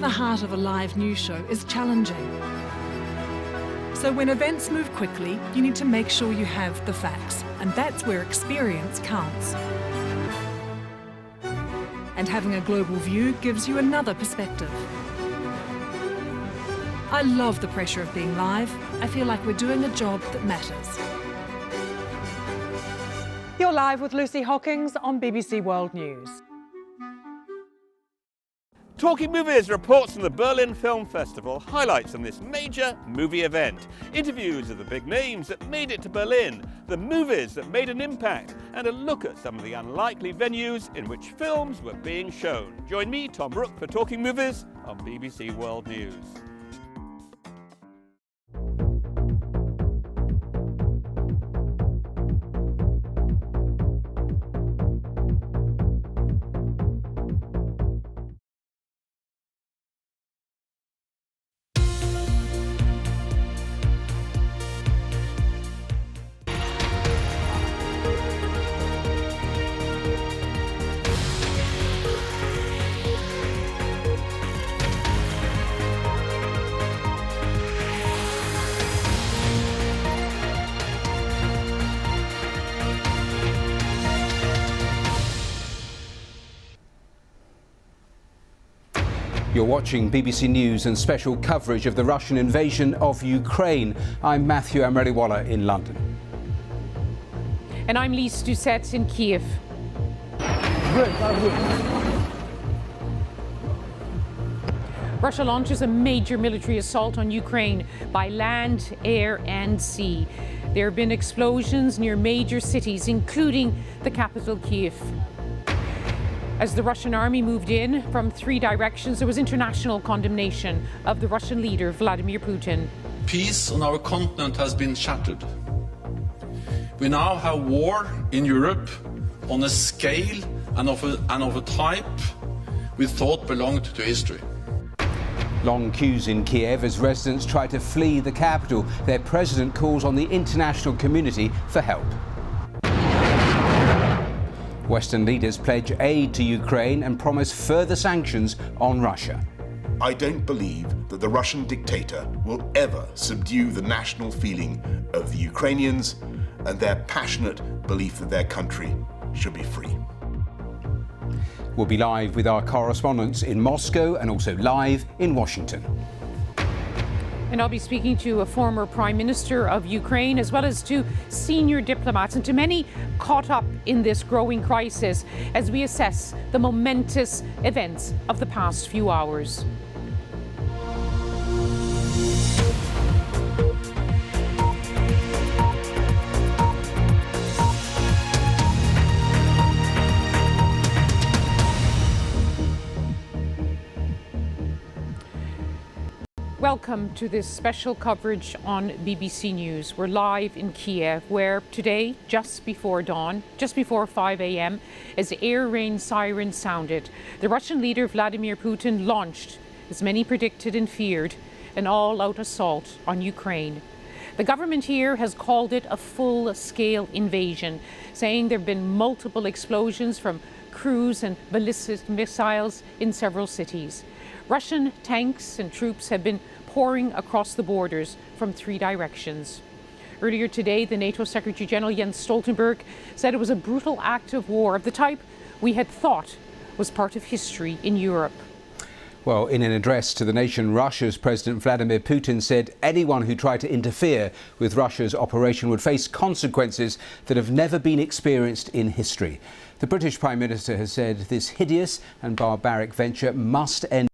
the heart of a live news show is challenging. So when events move quickly, you need to make sure you have the facts, and that's where experience counts. And having a global view gives you another perspective. I love the pressure of being live. I feel like we're doing a job that matters. You're live with Lucy Hockings on BBC World News. Talking Movies reports from the Berlin Film Festival highlights on this major movie event. Interviews of the big names that made it to Berlin, the movies that made an impact, and a look at some of the unlikely venues in which films were being shown. Join me, Tom Brooke, for Talking Movies on BBC World News. You're watching BBC News and special coverage of the Russian invasion of Ukraine. I'm Matthew Amroliwala in London. And I'm Lyce Doucet in Kiev. Russia launches a major military assault on Ukraine by land, air and sea. There have been explosions near major cities, including the capital, Kiev. As the Russian army moved in from three directions, there was international condemnation of the Russian leader, Vladimir Putin. Peace on our continent has been shattered. We now have war in Europe on a scale and of a type we thought belonged to history. Long queues in Kiev as residents try to flee the capital. Their president calls on the international community for help. Western leaders pledge aid to Ukraine and promise further sanctions on Russia. I don't believe that the Russian dictator will ever subdue the national feeling of the Ukrainians and their passionate belief that their country should be free. We'll be live with our correspondents in Moscow and also live in Washington. And I'll be speaking to a former Prime Minister of Ukraine, as well as to senior diplomats and to many caught up in this growing crisis as we assess the momentous events of the past few hours. Welcome to this special coverage on BBC News. We're live in Kiev, where today, just before dawn, just before 5 a.m, as air raid sirens sounded, the Russian leader Vladimir Putin launched, as many predicted and feared, an all-out assault on Ukraine. The government here has called it a full-scale invasion, saying there have been multiple explosions from cruise and ballistic missiles in several cities. Russian tanks and troops have been pouring across the borders from three directions. Earlier today, the NATO Secretary General Jens Stoltenberg said it was a brutal act of war of the type we had thought was part of history in Europe. Well, in an address to the nation, Russia's President Vladimir Putin said anyone who tried to interfere with Russia's operation would face consequences that have never been experienced in history. The British Prime Minister has said this hideous and barbaric venture must end.